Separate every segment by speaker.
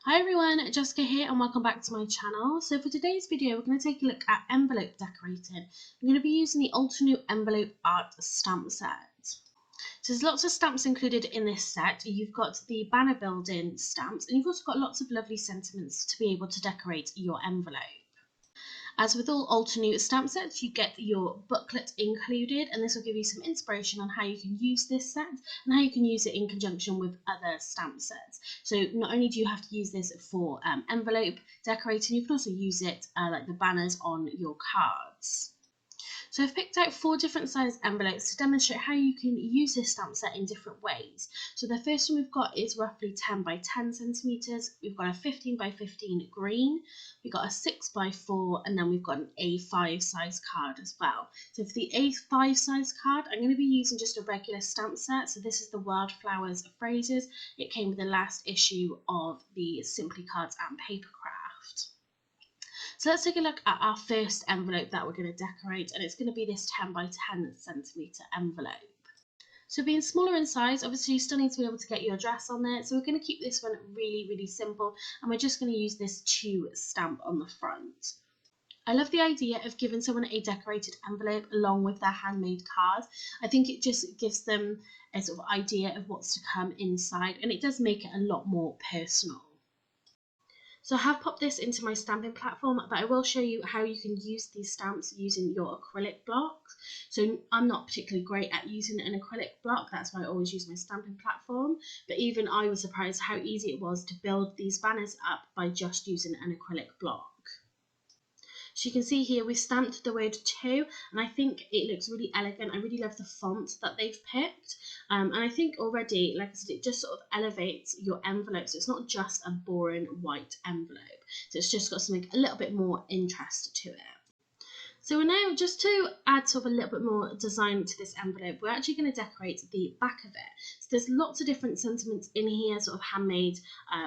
Speaker 1: Hi everyone, Jessica here and welcome back to my channel. So for today's video, we're going to take a look at envelope decorating. I'm going to be using the Altenew Envelope Art stamp set. So there's lots of stamps included in this set. You've got the banner building stamps and you've also got lots of lovely sentiments to be able to decorate your envelope. As with all Altenew stamp sets, you get your booklet included, and this will give you some inspiration on how you can use this set and how you can use it in conjunction with other stamp sets. So not only do you have to use this for envelope decorating, you can also use it like the banners on your cards. So I've picked out 4 different size envelopes to demonstrate how you can use this stamp set in different ways. So the first one we've got is roughly 10 by 10 centimeters. We've got a 15 by 15 green, we've got a 6 by 4, and then we've got an A5 size card as well. So for the A5 size card, I'm going to be using just a regular stamp set. So this is the Wildflowers Phrases. It came with the last issue of the Simply Cards and Papercraft. So let's take a look at our first envelope that we're going to decorate, and it's going to be this 10 by 10 centimeter envelope. So being smaller in size, obviously you still need to be able to get your address on there, so we're going to keep this one really simple, and we're just going to use this to stamp on the front. I love the idea of giving someone a decorated envelope along with their handmade card. I think it just gives them a sort of idea of what's to come inside, and it does make it a lot more personal. So I have popped this into my stamping platform, but I will show you how you can use these stamps using your acrylic blocks. So I'm not particularly great at using an acrylic block, that's why I always use my stamping platform. But even I was surprised how easy it was to build these banners up by just using an acrylic block. So you can see here we stamped the word to, and I think it looks really elegant. I really love the font that they've picked, and I think already, like I said, it just sort of elevates your envelope, so it's not just a boring white envelope, so it's just got something a little bit more interest to it. So we're now, just to add sort of a little bit more design to this envelope, we're actually going to decorate the back of it. So there's lots of different sentiments in here, sort of handmade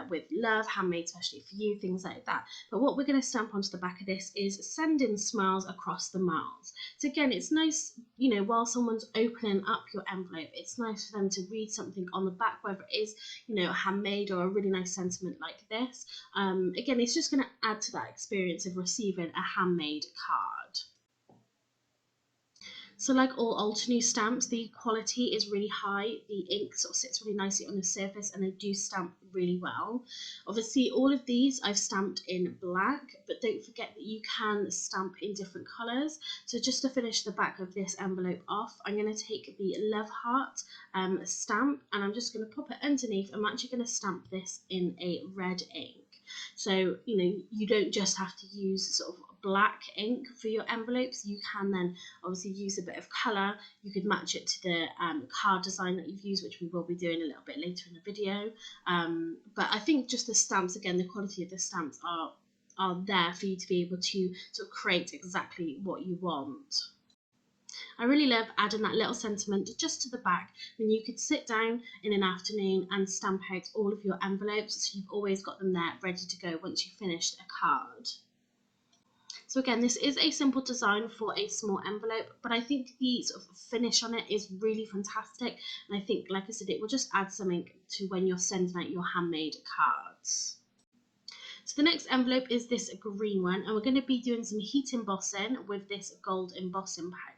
Speaker 1: with love, handmade especially for you, things like that. But what we're going to stamp onto the back of this is sending smiles across the miles. So again, it's nice, you know, while someone's opening up your envelope, it's nice for them to read something on the back, whether it is, you know, handmade or a really nice sentiment like this. Again, it's just going to add to that experience of receiving a handmade card. So like all Altenew stamps, the quality is really high. The ink sort of sits really nicely on the surface and they do stamp really well. Obviously all of these I've stamped in black, but don't forget that you can stamp in different colours. So just to finish the back of this envelope off, I'm going to take the Love Heart stamp and I'm just going to pop it underneath. I'm actually going to stamp this in a red ink. So, you know, you don't just have to use sort of black ink for your envelopes. You can then obviously use a bit of colour. You could match it to the card design that you've used, which we will be doing a little bit later in the video. But I think just the stamps, again, the quality of the stamps are there for you to be able to sort of create exactly what you want. I really love adding that little sentiment just to the back, and you could sit down in an afternoon and stamp out all of your envelopes, so you've always got them there ready to go once you've finished a card. So again, this is a simple design for a small envelope, but I think the sort of finish on it is really fantastic, and I think, like I said, it will just add something to when you're sending out your handmade cards. So the next envelope is this green one, and we're going to be doing some heat embossing with this gold embossing powder.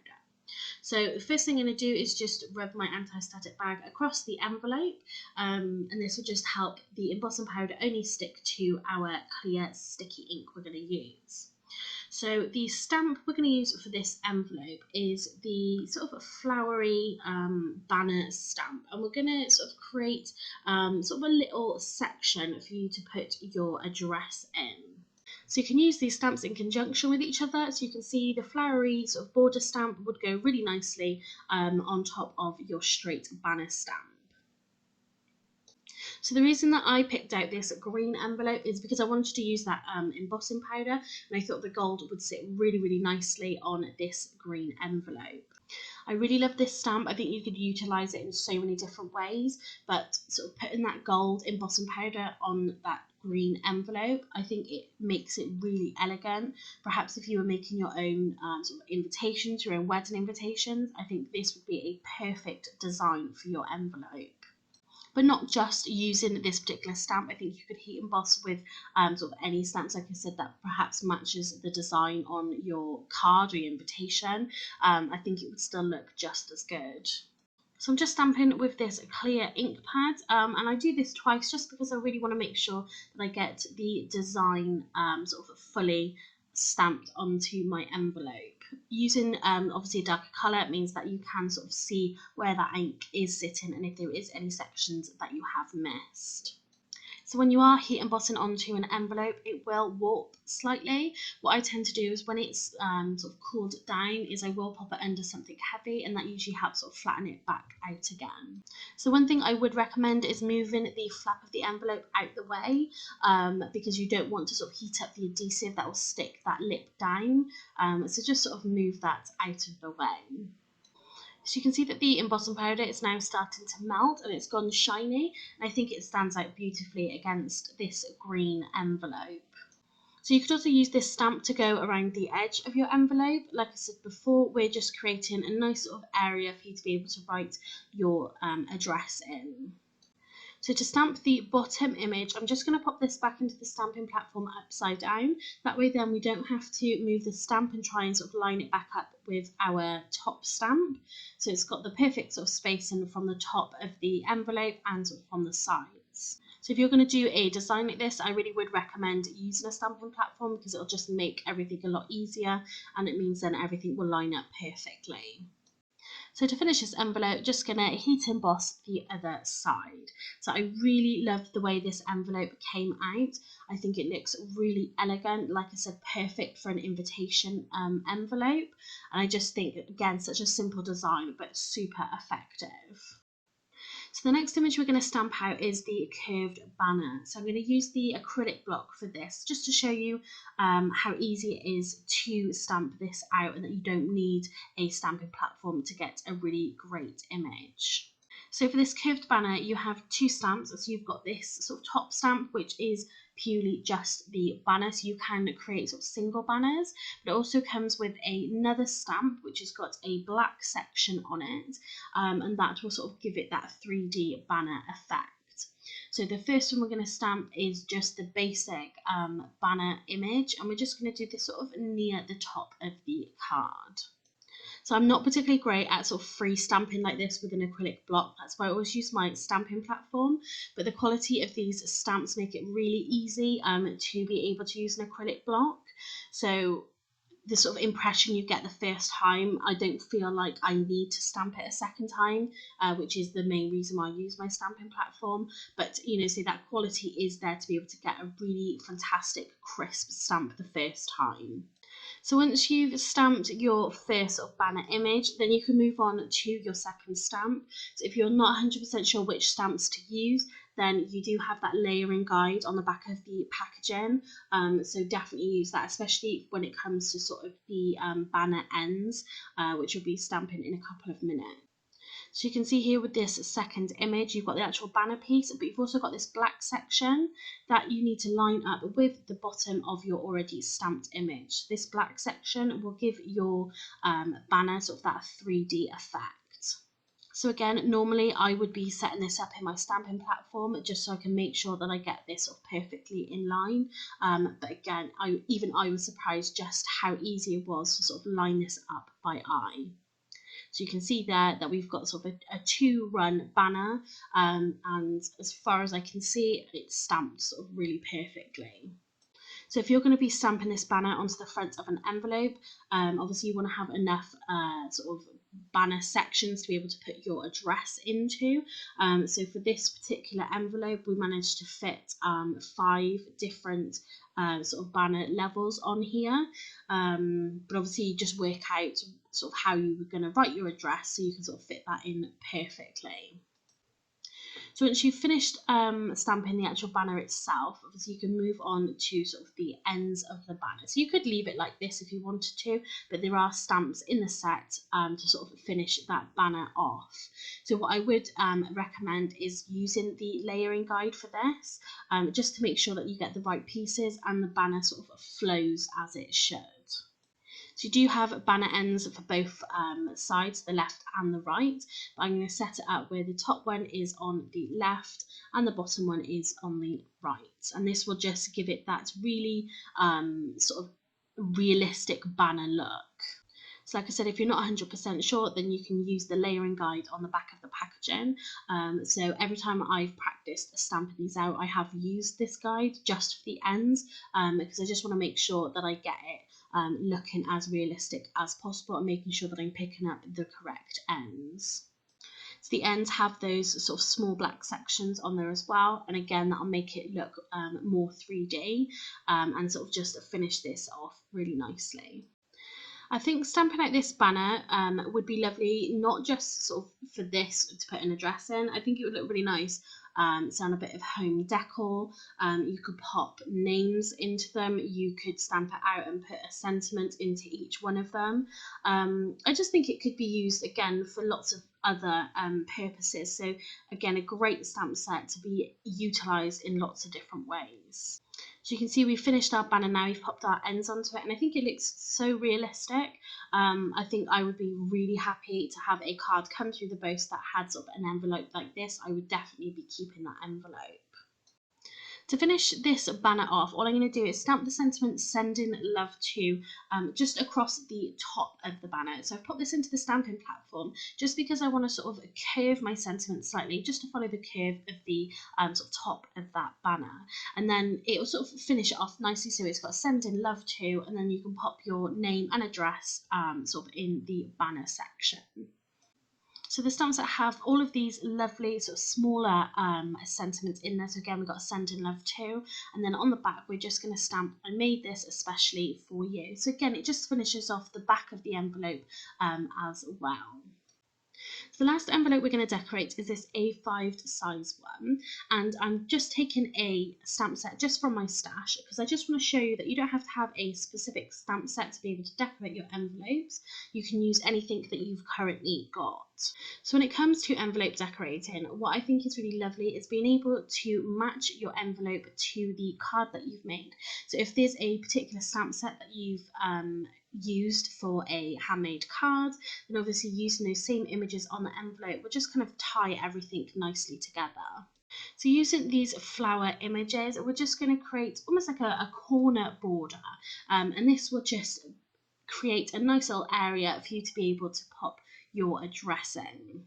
Speaker 1: So the first thing I'm going to do is just rub my anti-static bag across the envelope, and this will just help the embossing powder only stick to our clear sticky ink we're going to use. So the stamp we're going to use for this envelope is the sort of flowery banner stamp, and we're going to sort of create sort of a little section for you to put your address in. So you can use these stamps in conjunction with each other. So you can see the flowery sort of border stamp would go really nicely on top of your straight banner stamp. So the reason that I picked out this green envelope is because I wanted to use that embossing powder, and I thought the gold would sit really nicely on this green envelope. I really love this stamp. I think you could utilise it in so many different ways, but sort of putting that gold embossing powder on that green envelope, I think it makes it really elegant. Perhaps if you were making your own sort of invitations, your own wedding invitations, I think this would be a perfect design for your envelope. but not just using this particular stamp. I think you could heat emboss with sort of any stamps, like I said, that perhaps matches the design on your card or your invitation. I think it would still look just as good. So I'm just stamping with this clear ink pad, and I do this twice just because I really want to make sure that I get the design sort of fully stamped onto my envelope. Using obviously a darker colour means that you can sort of see where that ink is sitting and if there is any sections that you have missed. So when you are heat embossing onto an envelope, it will warp slightly. What I tend to do is when it's sort of cooled down is I will pop it under something heavy, and that usually helps sort of flatten it back out again. So one thing I would recommend is moving the flap of the envelope out the way, because you don't want to sort of heat up the adhesive that will stick that lip down. So just sort of move that out of the way. So you can see that the embossing powder is now starting to melt and it's gone shiny, and I think it stands out beautifully against this green envelope. So you could also use this stamp to go around the edge of your envelope. Like I said before, we're just creating a nice sort of area for you to be able to write your address in. So to stamp the bottom image, I'm just going to pop this back into the stamping platform upside down. That way then we don't have to move the stamp and try and sort of line it back up with our top stamp. So it's got the perfect sort of spacing from the top of the envelope and sort of from the sides. So if you're going to do a design like this, I really would recommend using a stamping platform because it'll just make everything a lot easier, and it means then everything will line up perfectly. So to finish this envelope, just going to heat emboss the other side. So I really love the way this envelope came out. I think it looks really elegant, like I said, perfect for an invitation envelope. And I just think, again, such a simple design, but super effective. So the next image we're going to stamp out is the curved banner. So I'm going to use the acrylic block for this, just to show you how easy it is to stamp this out and that you don't need a stamping platform to get a really great image. So for this curved banner, you have two stamps. So you've got this sort of top stamp, which is purely just the banner, so you can create sort of single banners, but it also comes with another stamp which has got a black section on it, and that will sort of give it that 3D banner effect. So the first one we're going to stamp is just the basic banner image, and we're just going to do this sort of near the top of the card. So I'm not particularly great at sort of free stamping like this with an acrylic block. That's why I always use my stamping platform. But the quality of these stamps make it really easy to be able to use an acrylic block. So the sort of impression you get the first time, I don't feel like I need to stamp it a second time, which is the main reason why I use my stamping platform. But, you know, so that quality is there to be able to get a really fantastic crisp stamp the first time. So once you've stamped your first sort of banner image, then you can move on to your second stamp. So if you're not 100% sure which stamps to use, then you do have that layering guide on the back of the packaging. So definitely use that, especially when it comes to sort of the banner ends, which you'll be stamping in a couple of minutes. So you can see here with this second image, you've got the actual banner piece, but you've also got this black section that you need to line up with the bottom of your already stamped image. This black section will give your banner sort of that 3D effect. So again, normally I would be setting this up in my stamping platform just so I can make sure that I get this sort of perfectly in line. But again, I was surprised just how easy it was to sort of line this up by eye. So you can see there that we've got sort of a 2-run banner, and as far as I can see, it's stamped sort of really perfectly. So if you're going to be stamping this banner onto the front of an envelope, obviously you want to have enough sort of banner sections to be able to put your address into. So for this particular envelope, we managed to fit 5 different sort of banner levels on here, but obviously you just work out sort of how you were going to write your address so you can sort of fit that in perfectly. So once you've finished stamping the actual banner itself, obviously you can move on to sort of the ends of the banner. So you could leave it like this if you wanted to, but there are stamps in the set to sort of finish that banner off. So what I would recommend is using the layering guide for this, just to make sure that you get the right pieces and the banner sort of flows as it should. So you do have banner ends for both sides, the left and the right, but I'm going to set it up where the top one is on the left and the bottom one is on the right. And this will just give it that really sort of realistic banner look. So like I said, if you're not 100% sure, then you can use the layering guide on the back of the packaging. So every time I've practiced stamping these out, I have used this guide just for the ends, because I just want to make sure that I get it looking as realistic as possible and making sure that I'm picking up the correct ends. So the ends have those sort of small black sections on there as well, and again that'll make it look more 3D and sort of just finish this off really nicely. I think stamping out this banner would be lovely, not just sort of for this to put an address in. I think it would look really nice. Sound a bit of home decor. You could pop names into them. You could stamp it out and put a sentiment into each one of them. I just think it could be used again for lots of other purposes. So again, a great stamp set to be utilised in lots of different ways. So you can see we've finished our banner now, we've popped our ends onto it, and I think it looks so realistic. I think I would be really happy to have a card come through the post that had sort of an envelope like this. I would definitely be keeping that envelope. To finish this banner off, all I'm going to do is stamp the sentiment "Sending Love To" just across the top of the banner. So I've put this into the stamping platform just because I want to sort of curve my sentiment slightly, just to follow the curve of the sort of top of that banner. And then it will sort of finish it off nicely, so it's got "Sending Love To," and then you can pop your name and address sort of in the banner section. So the stamps that have all of these lovely sort of smaller sentiments in there. So again, we've got "Sending Love To," and then on the back, we're just going to stamp "I made this especially for you." So again, it just finishes off the back of the envelope as well. So the last envelope we're going to decorate is this A5 size one, and I'm just taking a stamp set just from my stash because I just want to show you that you don't have to have a specific stamp set to be able to decorate your envelopes. You can use anything that you've currently got. So when it comes to envelope decorating, what I think is really lovely is being able to match your envelope to the card that you've made. So if there's a particular stamp set that you've used for a handmade card, then obviously using those same images on the envelope will just kind of tie everything nicely together. So using these flower images, we're just going to create almost like a corner border, and this will just create a nice little area for you to be able to pop your address in.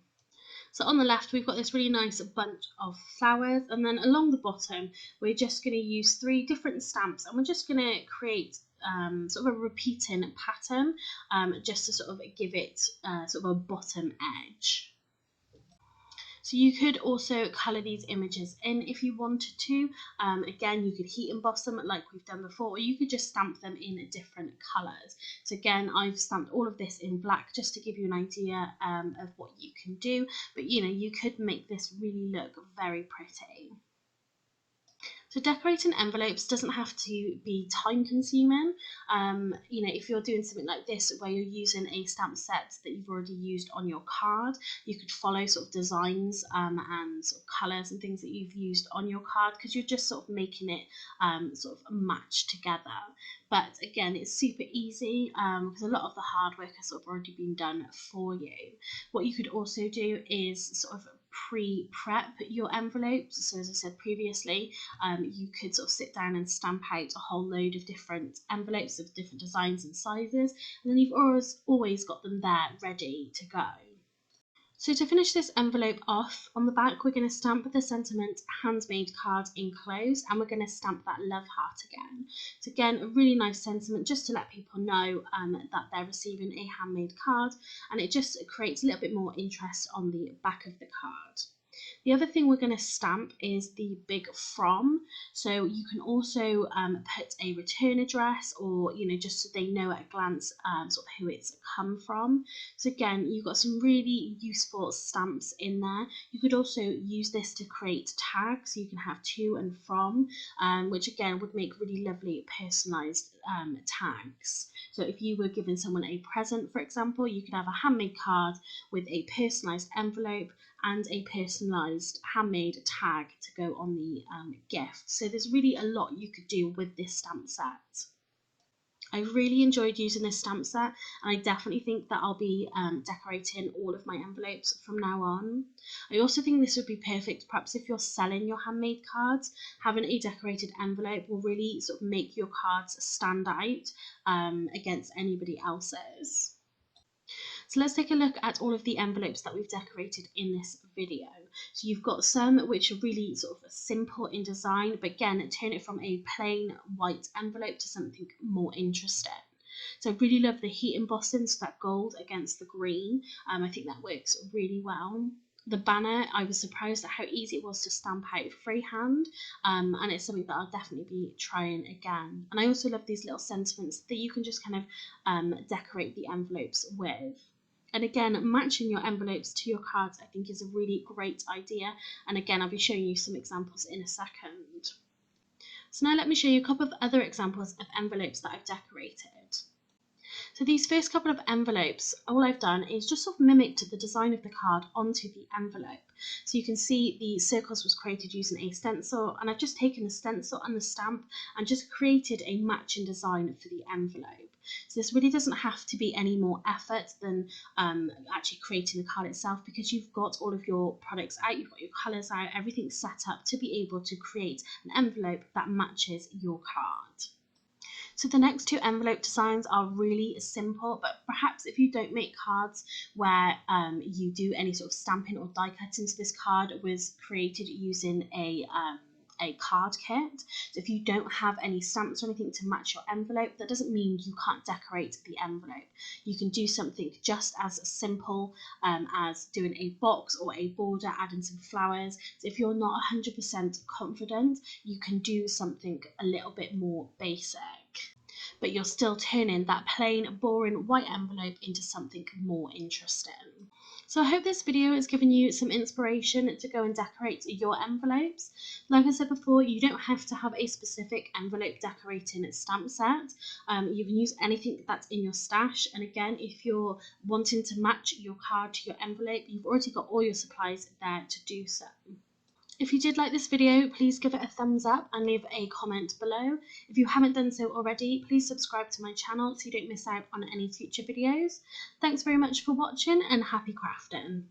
Speaker 1: So on the left, we've got this really nice bunch of flowers, and then along the bottom, we're just going to use 3 different stamps, and we're just going to create sort of a repeating pattern just to sort of give it sort of a bottom edge. So you could also colour these images in if you wanted to. Again, you could heat emboss them like we've done before, or you could just stamp them in different colours. So again, I've stamped all of this in black just to give you an idea of what you can do. But you know, you could make this really look very pretty. So decorating envelopes doesn't have to be time consuming. You know, if you're doing something like this where you're using a stamp set that you've already used on your card, you could follow sort of designs and sort of colours and things that you've used on your card, because you're just sort of making it sort of match together. But again, it's super easy because a lot of the hard work has sort of already been done for you. What you could also do is sort of pre-prep your envelopes. So as I said previously, you could sort of sit down and stamp out a whole load of different envelopes of different designs and sizes, and then you've always got them there ready to go. So to finish this envelope off, on the back we're going to stamp the sentiment "Handmade card enclosed," and we're going to stamp that love heart again. So again, a really nice sentiment just to let people know that they're receiving a handmade card, and it just creates a little bit more interest on the back of the card. The other thing we're going to stamp is the big "from," so you can also put a return address, or you know, just so they know at a glance sort of who it's come from. So again, you've got some really useful stamps in there. You could also use this to create tags, so you can have "to" and "from," which again would make really lovely personalised tags. So if you were giving someone a present, for example, you could have a handmade card with a personalised envelope and a personalised handmade tag to go on the gift. So there's really a lot you could do with this stamp set. I really enjoyed using this stamp set, and I definitely think that I'll be decorating all of my envelopes from now on. I also think this would be perfect perhaps if you're selling your handmade cards. Having a decorated envelope will really sort of make your cards stand out against anybody else's. So let's take a look at all of the envelopes that we've decorated in this video. So you've got some which are really sort of simple in design, but again, turn it from a plain white envelope to something more interesting. So I really love the heat embossing, so that gold against the green. I think that works really well. The banner, I was surprised at how easy it was to stamp out freehand, and it's something that I'll definitely be trying again. And I also love these little sentiments that you can just kind of decorate the envelopes with. And again, matching your envelopes to your cards, I think, is a really great idea. And again, I'll be showing you some examples in a second. So now let me show you a couple of other examples of envelopes that I've decorated. So these first couple of envelopes, all I've done is just sort of mimicked the design of the card onto the envelope. So you can see the circles was created using a stencil, and I've just taken the stencil and the stamp and just created a matching design for the envelope. So this really doesn't have to be any more effort than actually creating the card itself, because you've got all of your products out, you've got your colours out, everything's set up to be able to create an envelope that matches your card. So the next two envelope designs are really simple, but perhaps if you don't make cards where you do any sort of stamping or die cutting, so this card was created using a card kit. So if you don't have any stamps or anything to match your envelope, that doesn't mean you can't decorate the envelope. You can do something just as simple as doing a box or a border, adding some flowers. So if you're not 100% confident, you can do something a little bit more basic, but you're still turning that plain, boring white envelope into something more interesting. So I hope this video has given you some inspiration to go and decorate your envelopes. Like I said before, you don't have to have a specific envelope decorating stamp set. You can use anything that's in your stash. And again, if you're wanting to match your card to your envelope, you've already got all your supplies there to do so. If you did like this video, please give it a thumbs up and leave a comment below. If you haven't done so already, please subscribe to my channel so you don't miss out on any future videos. Thanks very much for watching, and happy crafting!